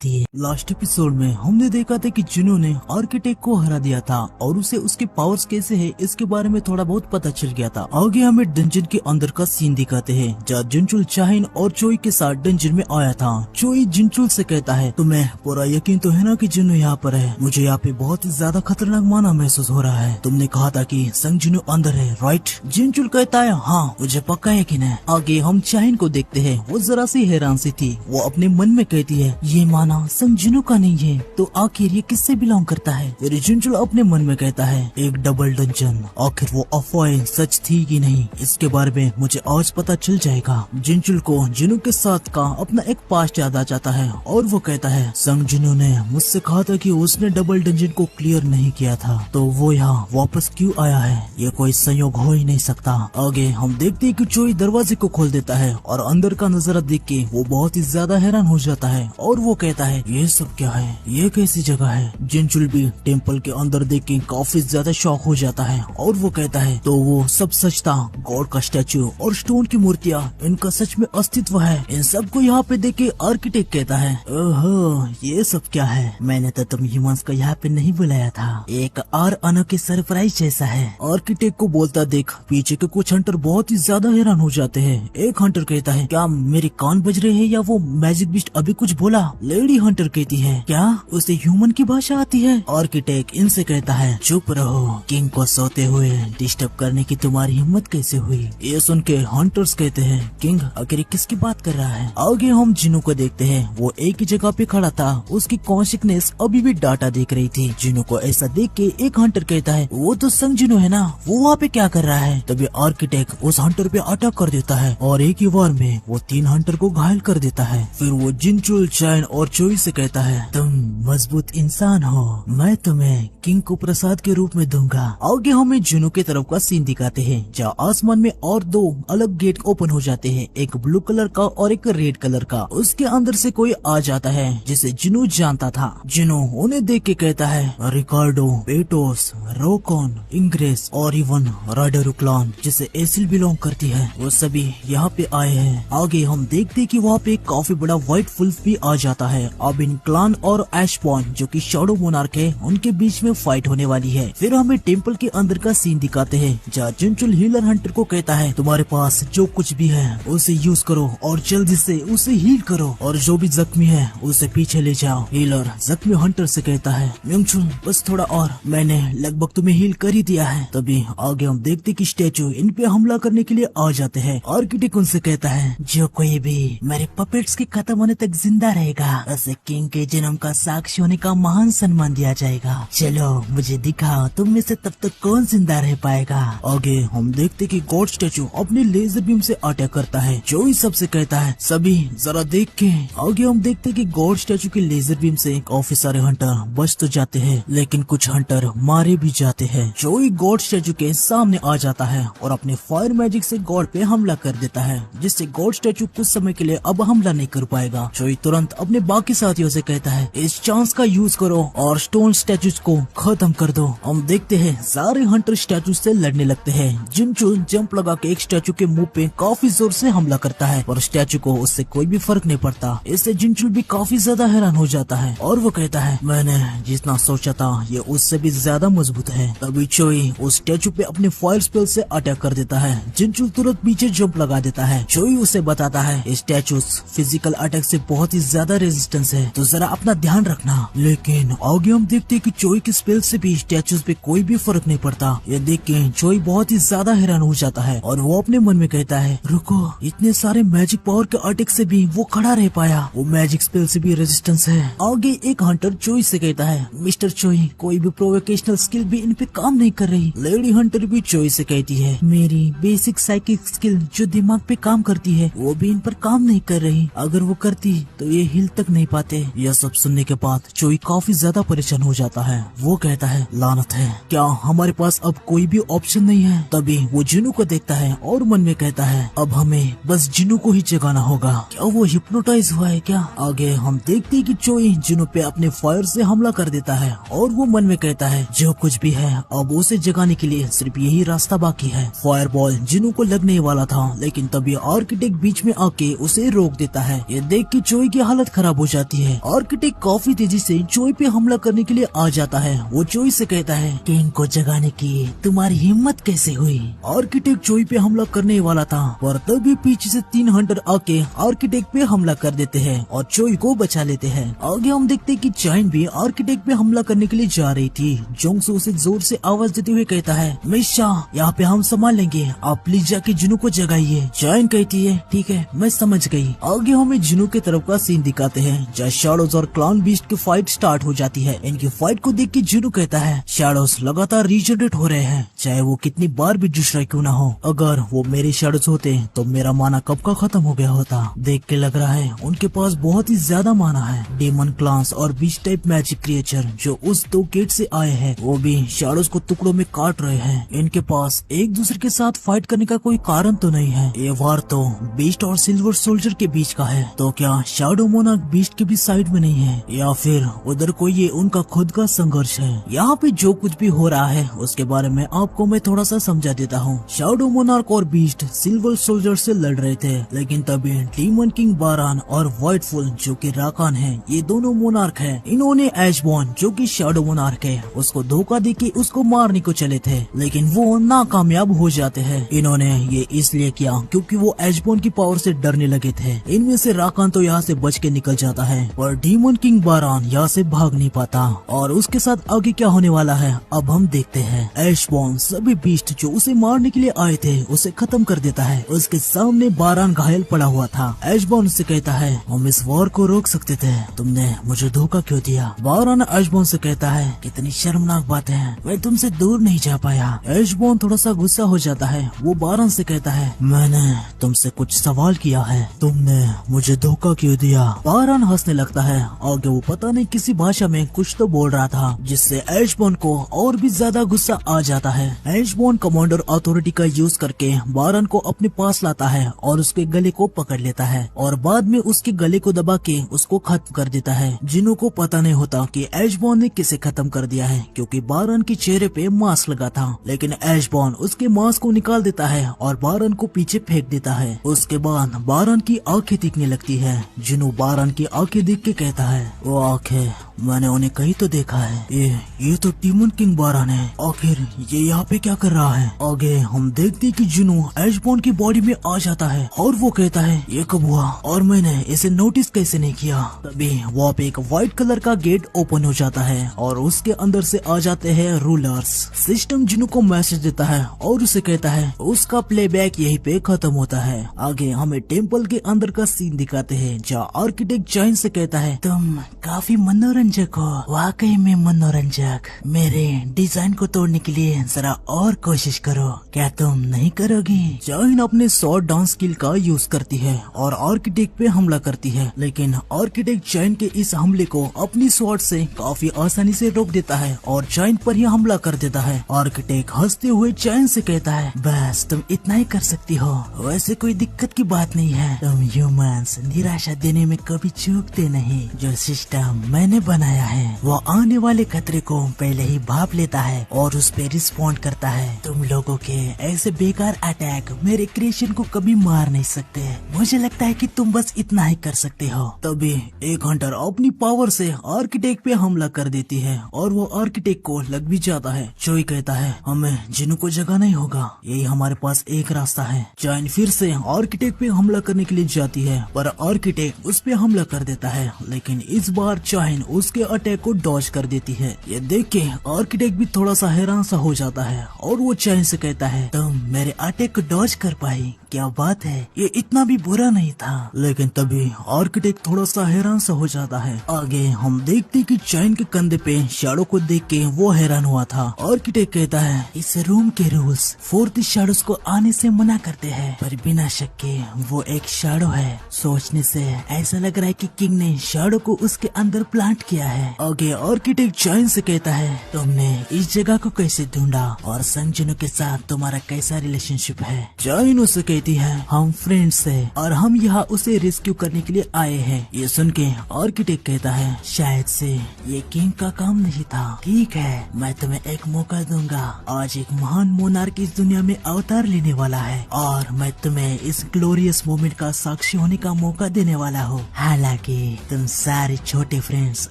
सकती है। Last episode में हमने देखा था कि जिनो ने आर्किटेक्ट को हरा दिया था और उसे उसके पावर्स कैसे है इसके बारे में थोड़ा बहुत पता चल गया था। आगे हमें डंजन के अंदर का सीन दिखाते हैं जहाँ जिनचुल चाहिन और चोई के साथ डंजन में आया था। चोई जिनचुल से कहता है तुम्हें पूरा यकीन तो है ना कि जिनो यहाँ पर है? मुझे यहाँ पे बहुत ही ज्यादा खतरनाक माना महसूस हो रहा है। तुमने कहा था कि संग जिनो अंदर है, राइट? जिनचुल कहता है हाँ मुझे पक्का यकीन है। आगे हम चाहिन को देखते हैं, वो जरा सी हैरान सी थी। वो अपने मन में कहती है ये माना संग जिनो का नहीं है तो आखिर ये किससे बिलोंग करता है? फिर जिनचुल अपने मन में कहता है एक डबल डंजन, आखिर वो अफवाह सच थी कि नहीं इसके बारे में मुझे आज पता चल जाएगा। जिनचुल को जिनो के साथ का अपना एक पास्ट याद आ जाता है और वो कहता है संग जिनो ने मुझसे कहा था कि उसने डबल डंजन को क्लियर नहीं किया था तो वो यहाँ वापस क्यों आया है? ये कोई संयोग हो ही नहीं सकता। आगे हम देखते हैं कि चोई दरवाजे को खोल देता है और अंदर का नजारा देख के वो बहुत ही ज्यादा हैरान हो जाता है और वो कहता है ये सब क्या है, ये कैसी जगह है? जिनचुल भी टेम्पल के अंदर देख के काफी ज्यादा शॉक हो जाता है और वो कहता है तो वो सब सच था, गॉड का स्टैचू और स्टोन की मूर्तियाँ इनका सच में अस्तित्व है। इन सब को यहाँ पे देख के आर्किटेक्ट कहता है ओहो ये सब क्या है? मैंने तो तुम ह्यूमंस को यहाँ पे नहीं बुलाया था, एक और अनोखी सरप्राइज जैसा है। आर्किटेक्ट को बोलता देख पीछे के कुछ हंटर बहुत ही ज्यादा हैरान हो जाते हैं। एक हंटर कहता है क्या मेरे कान बज रहे हैं या वो मैजिक बिस्ट अभी कुछ बोला? लेडी हंटर कहती है क्या उसे ह्यूमन की भाषा आती है? आर्किटेक्ट इनसे कहता है चुप रहो, किंग को सोते हुए डिस्टर्ब करने की तुम्हारी हिम्मत कैसे हुई? ये सुन के हंटर्स कहते हैं किंग आखिर किसकी बात कर रहा है? आगे हम जिनो को देखते हैं, वो एक ही जगह पे खड़ा था, उसकी कॉन्शियसनेस अभी भी डाटा देख रही थी। जिनो को ऐसा देख के एक हंटर कहता है वो तो संग जिनो है ना, वो वहाँ पे क्या कर रहा है? तभी आर्किटेक्ट उस हंटर पे अटैक कर देता है और एक ही वार में वो 3 हंटर को घायल कर देता है। फिर वो जिनचुल चाइन और चोई से कहता है तुम मजबूत इंसान हो, मैं तुम्हें किंग को प्रसाद के रूप में दूंगा। आगे हमें जिनो की तरफ का सीन दिखाते हैं जहाँ आसमान में और 2 अलग गेट ओपन हो जाते हैं, एक ब्लू कलर का और एक रेड कलर का। उसके अंदर से कोई आ जाता है जिसे जिनो जानता था। जिनो उन्हें देख के कहता है रिकार्डो, बेटोस, रोकॉन, इंग्रेस और इवन राडरुक्लान जिसे एसिल बिलोंग करती है, वो सभी यहाँ पे आए हैं। आगे हम देखते कि वहाँ पे काफी बड़ा व्हाइट वुल्फ भी आ जाता है। अब इन क्लान और एशपॉन जो कि शैडो मोनार्क है उनके बीच में फाइट होने वाली है। फिर हमें टेम्पल के अंदर का सीन दिखाते हैं जहाँ जिनचुल हीलर हंटर को कहता है तुम्हारे पास जो कुछ भी है उसे यूज करो और जल्दी से उसे हील करो और जो भी जख्मी है उसे पीछे ले जाओ। हीलर जख्मी हंटर से कहता है म्यूंगचुल बस थोड़ा और, मैंने लगभग तुम्हें हील कर ही दिया है। तभी आगे हम देखते कि स्टैचू इन पे हमला करने के लिए आ जाते हैं। आर्किटेक्ट उनसे कहता है जो कोई भी मेरे पपेट्स के खत्म होने तक जिंदा रहेगा उसे किंग के जन्म का साक्षी होने का महान सम्मान दिया जाएगा। चलो मुझे दिखाओ तुम में से तब तक कौन जिंदा रह पाएगा। आगे हम देखते कि गॉड स्टैचू अपने लेजर बीम से अटैक करता है। जो ही सबसे कहता है सभी जरा देख के। आगे हम देखते कि गॉड स्टैचू के लेजर बीम से काफी सारे हंटर बच तो जाते हैं लेकिन कुछ हंटर मारे भी जाते हैं। जो ही गॉड स्टैचू के सामने आ जाता है और अपने फायर मैजिक से गॉड पे हमला कर देता है जिससे गॉड स्टैचू कुछ समय के लिए अब हमला नहीं कर पाएगा। जोई तुरंत अपने बाकी साथियों से कहता है इस चांस का यूज करो और स्टोन स्टैचूज को खत्म कर दो। हम देखते हैं सारे हंटर स्टैचू से लड़ने लगते हैं। जिनचुल जंप लगा के एक स्टैचू के मुंह पे काफी जोर से हमला करता है और स्टैचू को उससे कोई भी फर्क नहीं पड़ता। इससे जिनचुल भी काफी ज्यादा हैरान हो जाता है और वो कहता है मैंने जितना सोचा था ये उससे भी ज्यादा मजबूत है। तभी चोई उस स्टैचू पे अपने फायर स्पेल से अटैक कर देता है। जिनचुल तुरंत पीछे जंप लगा देता है। चोई उसे बताता है स्टैचूज फिजिकल अटैक से बहुत ही ज्यादा रेजिस्टेंस है तो जरा अपना ध्यान रखना। लेकिन आगे हम देखते कि चोई के स्पेल से भी स्टैचूज पे कोई भी फर्क नहीं पड़ता। ये देख के चोई बहुत ही ज्यादा हैरान हो जाता है और वो अपने मन में कहता है रुको, इतने सारे मैजिक पावर के अटैक से भी वो खड़ा रह पाया, वो मैजिक स्पेल से भी रेजिस्टेंस है। आगे एक हंटर चोई से कहता है मिस्टर चोई कोई भी प्रोवोकेशनल स्किल भी इन पे काम नहीं कर रही। लेडी हंटर भी चोई से कहती है मेरी बेसिक साइकिक स्किल जो दिमाग पे काम करती है वो भी इन पर काम नहीं कर रही, अगर वो करती तो ये हिल तक नहीं पाते। यह सब सुनने के बाद चोई काफी ज्यादा परेशान हो जाता है। वो कहता है लानत है, क्या हमारे पास अब कोई भी ऑप्शन नहीं है? तभी वो जिनू को देखता है और मन में कहता है अब हमें बस जिनू को ही जगाना होगा। क्या वो हिप्नोटाइज हुआ है क्या? आगे हम देखते हैं कि चोई जिनू पे अपने फायर से हमला कर देता है और वो मन में कहता है जो कुछ भी है अब उसे जगाने के लिए सिर्फ यही रास्ता बाकी है। फायर बॉल जिनू को लगने वाला था लेकिन तभी आर्किटेक्ट बीच में आके उसे रोक देता है। ये देख के चोई की हालत खराब हो जाती है। आर्किटेक्ट काफी तेजी से चोई पे हमला करने के लिए आ जाता है। वो चोई से कहता है कि इनको जगाने की तुम्हारी हिम्मत कैसे हुई। आर्किटेक्ट चोई पे हमला करने वाला था, पर तभी पीछे से 3 हंटर आके आर्किटेक्ट पे हमला कर देते हैं और चोई को बचा लेते हैं। आगे हम देखते हैं कि चाइन भी आर्किटेक्ट पे हमला करने के लिए जा रही थी। जोंगसू उसे जोर से आवाज देते हुए कहता है, मिशा यहाँ पे हम संभाल लेंगे, आप प्लीज जाके जुनू को जगाइए। चाइन कहती है ठीक है मैं समझ गई। आगे हमें जुनू के तरफ का सीन दिखाते हैं जहाँ शैडोज और क्लाउन बीस्ट की फाइट स्टार्ट हो जाती है। इनकी फाइट को देख के जुनू कहता है शैडोज लगातार रीजनरेट हो रहे हैं, चाहे वो कितनी बार भी दूसरा क्यों ना हो। अगर वो मेरे शैडोज होते तो मेरा माना कब का खत्म हो गया होता। देख के लग रहा है उनके पास बहुत ही ज्यादा माना है। डेमन क्लास और बीस्ट टाइप मैजिक क्रिएचर जो उस 2 गेट से आए हैं वो भी शैडोज को टुकड़ों में काट रहे हैं। इनके पास एक दूसरे के साथ फाइट करने का कोई कारण तो नहीं है। ये वार तो बीस्ट और सिल्वर सोल्जर के बीच का है, तो क्या शैडो मोनार्क बीस्ट के भी साइड में नहीं है या फिर उधर कोई ये उनका खुद का संघर्ष है। यहाँ पे जो कुछ भी हो रहा है उसके बारे में आपको मैं थोड़ा सा समझा देता हूँ। शैडो मोनार्क और बीस्ट सिल्वर सोल्जर से लड़ रहे थे, लेकिन तभी डीमन किंग बारान और व्हाइटफुल जो कि राकान है, ये दोनों मोनार्क है। इन्होंने एशबॉर्न जो कि शैडो मोनार्क है उसको धोखा देके उसको मारने को चले थे, लेकिन वो नाकामयाब हो जाते हैं। इन्होंने ये इसलिए किया क्योंकि वो एशबॉर्न की पावर से डरने लगे थे। इनमें से राकान तो यहाँ से बच के निकल जाता है, पर डीमन किंग बारान यहाँ से भाग नहीं पाता। और उसके साथ आगे क्या होने वाला है अब हम देखते हैं। एशबॉर्न सभी बीस्ट जो उसे मारने के लिए आए थे उसे खत्म कर देता है। उसके सामने बारान घायल पड़ा हुआ था। एशबॉर्न से कहता है हम इस वॉर को रोक सकते थे, तुमने मुझे धोखा क्यों दिया। बारान एशबॉर्न से कहता है कितनी शर्मनाक बात है, मैं तुमसे दूर नहीं जा पाया। एशबॉर्न थोड़ा सा गुस्सा हो जाता है। वो बारान से कहता है मैंने तुमसे कुछ सवाल किया है, तुमने मुझे धोखा क्यों दिया। बारान हंसने लगता है। आगे वो पता नहीं किसी भाषा में कुछ तो बोल रहा था जिससे एशबॉर्न को और भी ज्यादा गुस्सा आ जाता है। एशबॉर्न कमांडर अथॉरिटी का यूज करके बारान को अपने पास लाता है और उसके गले को पकड़ लेता है और बाद में उसके गले को दबा के उसको खत्म कर देता है। जिन्हों को पता नहीं होता कि एशबॉर्न ने किसे खत्म कर दिया है, क्योंकि बारान के चेहरे पे मास्क लगा था, लेकिन एशबॉर्न उसके मास्क को निकाल देता है और बारान को पीछे फेंक देता है। उसके बाद बारान की आंखें दिखने लगती है। जिन्हों बारान की आंखें देख के कहता है वो आंखें मैंने उन्हें कहीं तो देखा है, ये तो डीमन किंग बारान है, आखिर ये यहाँ पे क्या कर रहा है। आगे हम देखते कि जुनू एशबॉर्न की बॉडी में आ जाता है और वो कहता है ये कब हुआ और मैंने इसे नोटिस कैसे नहीं किया। तभी वहाँ पे एक व्हाइट कलर का गेट ओपन हो जाता है और उसके अंदर से आ जाते हैं रूलर्स। सिस्टम जुनू को मैसेज देता है और उसे कहता है उसका प्लेबैक यहीं पे खत्म होता है। आगे हमें टेम्पल के अंदर का सीन दिखाते हैं जहाँ आर्किटेक्ट चाइन से कहता है तुम काफी मनोरंजक हो, वाकई में मनोरंजक। मेरे डिजाइन को तोड़ने के लिए जरा और कोशिश करो, क्या तुम नहीं करोगी। चाइन अपने शॉर्ट डांस स्किल का यूज करती है और आर्किटेक्ट पे हमला करती है, लेकिन आर्किटेक्ट चाइन के इस हमले को अपनी शॉर्ट से काफी आसानी से रोक देता है और चाइन पर ही हमला कर देता है। आर्किटेक्ट हंसते हुए चाइन से कहता है बस तुम इतना ही कर सकती हो, वैसे कोई दिक्कत की बात नहीं है। तुम ह्यूमंस निराशा देने में कभी चूकते नहीं। जो सिस्टम मैंने बनाया है वो आने वाले खतरे को पहले ही भाप लेता है और उस पे रिस्पॉन्ड करता है। तुम लोगों के ऐसे बेकार अटैक मेरे क्रिएशन को कभी मार नहीं सकते। मुझे लगता है कि तुम बस इतना ही कर सकते हो। तभी एक हंटर अपनी पावर से आर्किटेक्ट पे हमला कर देती है और वो आर्किटेक्ट को लग भी जाता है। चोई कहता है हमें जिन्हों को जगाना ही होगा, यही हमारे पास एक रास्ता है। चाइन फिर से आर्किटेक्ट पे हमला करने के लिए जाती है, पर आर्किटेक्ट उस पे हमला कर देता है, लेकिन इस बार चाइन उसके अटैक को डॉज कर देती है। ये देख के आर्किटेक्ट भी थोड़ा सा हैरान सा हो जाता है और वो चाइन से कहता है तुम मेरे अटैक को डॉज कर पाई, क्या बात है, ये इतना भी बुरा नहीं था। लेकिन तभी आर्किटेक्ट थोड़ा सा हैरान सा हो जाता है। आगे हम देखते कि चाइन के कंधे पे शैडो को देख के वो हैरान हुआ था। आर्किटेक्ट कहता है इस रूम के रूल्स फोर्थ शैडोज को आने से मना करते हैं, पर बिना शक के वो एक शैडो है। सोचने से ऐसा लग रहा है कि किंग ने शैडो को उसके अंदर प्लांट किया है। आगे आर्किटेक्ट चाइन से कहता है तुमने इस जगह को कैसे ढूंढा और संजनों के साथ तुम्हारा कैसा रिलेशनशिप है। चाइन उसे कहती कहती है हम फ्रेंड्स हैं और हम यहाँ उसे रेस्क्यू करने के लिए आए हैं। ये सुन के आर्किटेक्ट कहता है शायद से ये किंग का काम नहीं था। ठीक है, मैं तुम्हें एक मौका दूंगा। आज एक महान मोनार्क इस दुनिया में अवतार लेने वाला है और मैं तुम्हें इस ग्लोरियस मोमेंट का साक्षी होने का मौका देने वाला हूँ। हालांकि तुम सारे छोटे फ्रेंड्स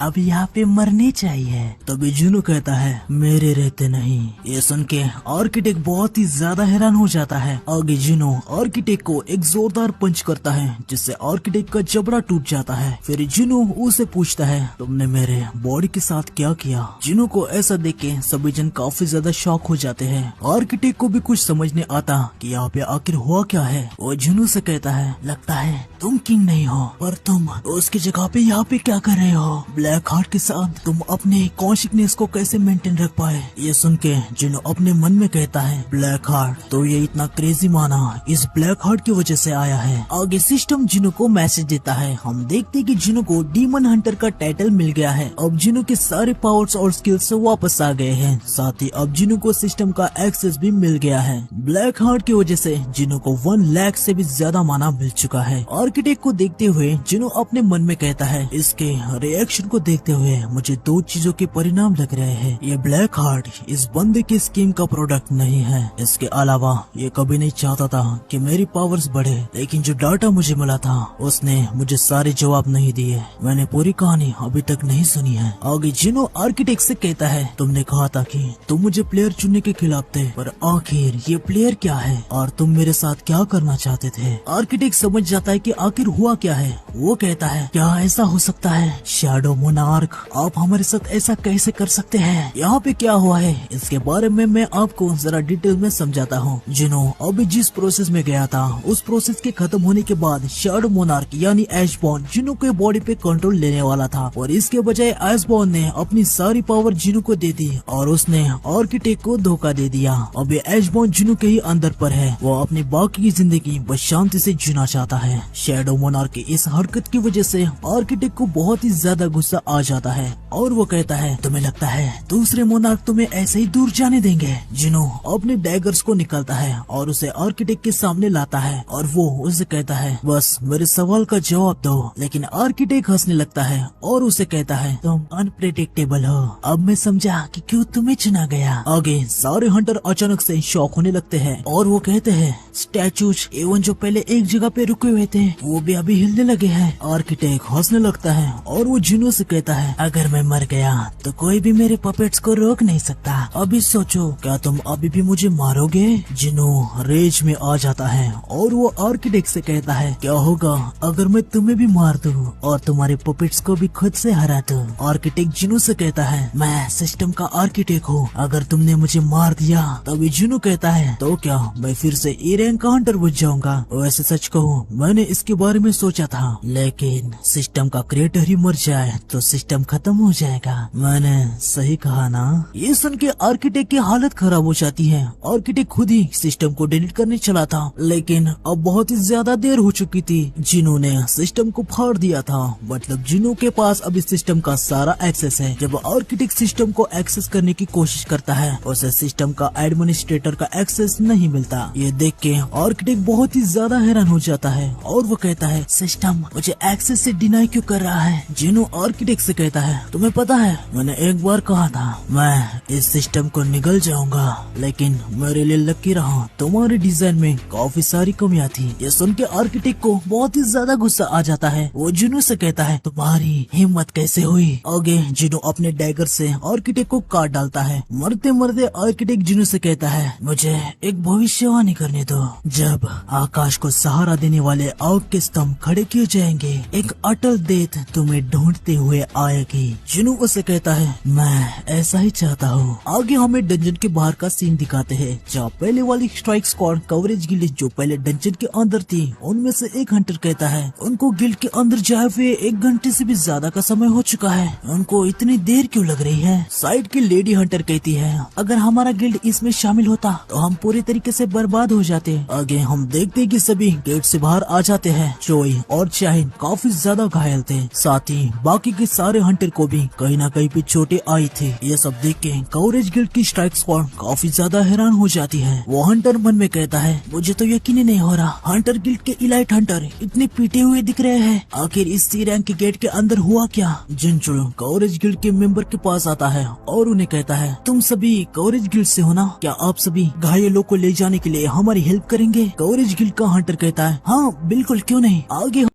अब यहाँ पे मरने चाहिए। तभी जुनू कहता है मेरे रहते नहीं। ये सुन के आर्किटेक्ट बहुत ही ज्यादा हैरान हो जाता है। आगे जुनू आर्किटेक्ट को एक जोरदार पंच करता है जिससे आर्किटेक्ट का जबड़ा टूट जाता है। फिर जुनू उसे पूछता है तुमने मेरे बॉडी के साथ क्या किया। जुनू को ऐसा देख के सभी जन काफी ज्यादा शॉक हो जाते हैं। आर्किटेक्ट को भी कुछ समझ नहीं आता कि यहाँ पे आखिर हुआ क्या है। वो जुनू से कहता है लगता है तुम किंग नहीं हो पर तुम उसकी जगह पे यहाँ पे क्या कर रहे हो। ब्लैक हार्ट के साथ तुम अपने कॉन्शियसनेस को कैसे मेंटेन रख पाए। ये सुन के जुनू अपने मन में कहता है ब्लैक हार्ट तो ये इतना क्रेजी माना इस ब्लैक हार्ट की वजह से आया है। आगे सिस्टम जुनू को मैसेज देता है। हम देखते कि जुनू को डीमन हंटर का टाइटल मिल गया है। अब जुनू के सारे पावर्स और स्किल्स वापस आ गए हैं। साथ ही अब जुनू को सिस्टम का एक्सेस भी मिल गया है। ब्लैक हार्ट की वजह से जुनू को 1 लाख से भी ज्यादा माना मिल चुका है। आर्किटेक्ट को देखते हुए जुनू अपने मन में कहता है इसके रिएक्शन को देखते हुए मुझे 2 चीजों के परिणाम लग रहे हैं। ये ब्लैक हार्ट इस बंदे की स्कीम का प्रोडक्ट नहीं है। इसके अलावा ये कभी नहीं चाहता था कि मेरी पावर्स बढ़े, लेकिन जो डाटा मुझे मिला था उसने मुझे सारे जवाब नहीं दिए। मैंने पूरी कहानी अभी तक नहीं सुनी है। आगे जुनू आर्किटेक्ट से कहता है तुमने कहा था कि तुम मुझे प्लेयर चुनने के खिलाफ थे, पर आखिर ये प्लेयर क्या है और तुम मेरे साथ क्या करना चाहते थे। आर्किटेक्ट समझ जाता है कि आखिर हुआ क्या है। वो कहता है क्या ऐसा हो सकता है शैडो मोनार्क, आप हमारे साथ ऐसा कैसे कर सकते हैं। यहाँ पे क्या हुआ है इसके बारे में मैं आपको जरा डिटेल में समझाता हूँ। जुनू अभी जिस प्रोसेस में गया था उस प्रोसेस के खत्म होने के बाद शैडो मोनार्क यानी एशबॉर्न जुनू के बॉडी पे कंट्रोल लेने वाला था और इसके बजाय एशबॉर्न ने अपनी सारी पावर जुनू को दे दी और उसने आर्किटेक्ट को धोखा दे दिया। अब ये एशबॉर्न जुनू के ही अंदर पर है। वो अपनी बाकी की जिंदगी बस शांति से जीना चाहता है। शैडो मोनार्क की इस हरकत की वजह से आर्किटेक्ट को बहुत ही ज्यादा गुस्सा आ जाता है और वो कहता है तुम्हें लगता है दूसरे मोनार्क तुम्हें ऐसे ही दूर जाने देंगे। जुनू अपने डैगर्स को निकालता है और उसे आर्किटेक्ट के सामने लाता है और वो उसे कहता है बस मेरे सवाल का जवाब दो। लेकिन आर्किटेक्ट हंसने लगता है और उसे कहता है तुम अनप्रेडिक्टेबल हो। अब मैं समझा कि क्यों तुम्हें चुना गया। आगे सारे हंटर अचानक से शॉक होने लगते हैं और वो कहते हैं स्टैचूज एवन जो पहले एक जगह पे रुके हुए थे वो भी अभी हिलने लगे हैं। आर्किटेक्ट हंसने लगता है और वो जुनू से कहता है अगर मैं मर गया तो कोई भी मेरे पपेट्स को रोक नहीं सकता। अभी सोचो क्या तुम अभी भी मुझे मारोगे। जुनू रेज में आ जाता है और वो आर्किटेक्ट से कहता है क्या होगा अगर मैं तुम्हें भी मार दूं और तुम्हारे पपेट्स को भी खुद से हरा दूं। आर्किटेक्ट जुनू से कहता है मैं सिस्टम का आर्किटेक्ट हूँ, अगर तुमने मुझे मार दिया। तभी जुनू कहता है तो क्या मैं फिर से ए रैंक का हंटर बन जाऊंगा। वैसे सच कहूँ मैंने इसके बारे में सोचा था, लेकिन सिस्टम का क्रिएटर ही मर जाए तो सिस्टम खत्म हो जाएगा। मैंने सही कहा ना। ये सुन के आर्किटेक्ट की हालत खराब हो जाती है। आर्किटेक्ट खुद ही सिस्टम को डिलीट करने चला था, लेकिन अब बहुत ही ज्यादा देर हो चुकी थी। जिनू ने सिस्टम को फाड़ दिया था, मतलब जिनू के पास अभी सिस्टम का सारा एक्सेस है। जब आर्किटेक्ट सिस्टम को एक्सेस करने की कोशिश करता है उसे सिस्टम का एडमिनिस्ट्रेटर का एक्सेस नहीं मिलता। ये देख के आर्किटेक्ट बहुत ही ज्यादा हैरान हो जाता है और वो कहता है सिस्टम मुझे एक्सेस से डिनाई क्यों कर रहा है। जिनू आर्किटेक्ट से कहता है तुम्हें पता है मैंने एक बार कहा था मैं इस सिस्टम को निगल जाऊंगा, लेकिन मेरे लिए लकी रहा तुम्हारे डिजाइन में काफी सारी कमियां थी। ये सुन के आर्किटेक्ट को बहुत ही ज्यादा गुस्सा आ जाता है। वो जुनू से कहता है तुम्हारी हिम्मत कैसे हुई। आगे जुनू अपने डैगर से आर्किटेक्ट को काट डालता है। मरते मरते आर्किटेक्ट जुनू से कहता है मुझे एक भविष्यवाणी करने दो। जब आकाश को सहारा देने वाले आग के स्तंभ खड़े किए जाएंगे एक अटल डेथ तुम्हें ढूंढते हुए आएगी। जुनू उसे कहता है मैं ऐसा ही चाहता हूँ। आगे हमें डंजन के बाहर का सीन दिखाते हैं जहाँ पहले वाली स्ट्राइक स्क्वाड कवरेज गिल्ड जो पहले डंजन के अंदर थी उनमें से एक हंटर कहता है उनको गिल्ड के अंदर जाए हुए 1 घंटे से भी ज्यादा का समय हो चुका है, उनको इतनी देर क्यों लग रही है। साइड की लेडी हंटर कहती है अगर हमारा गिल्ड इसमें शामिल होता तो हम पूरी तरीके से बर्बाद हो जाते। आगे हम देखते कि सभी गेट से बाहर आ जाते देखते हैं चोई और शाहिन काफी ज्यादा घायल थे, साथ ही बाकी के सारे हंटर को भी कहीं ना कहीं पे चोटें आई थी। ये सब देख के कवरेज गिल्ड की स्ट्राइक स्क्वाड काफी ज्यादा हैरान हो जाती है। वो हंटर मन में कहता है, मुझे तो यकीन ही नहीं हो रहा, हंटर गिल्ड के इलाइट हंटर इतने पीटे हुए दिख रहे हैं, आखिर इस सी रैंक के गेट के अंदर हुआ क्या। जिनचुल कवरेज गिल्ड के मेंबर के पास आता है और उन्हें कहता है, तुम सभी कवरेज गिल्ड से हो ना, क्या आप सभी घायलों को ले जाने के लिए हमारी हेल्प करेंगे। कवरेज गिल्ड का हंटर कहता है, हाँ बिल्कुल, क्यों नहीं, आगे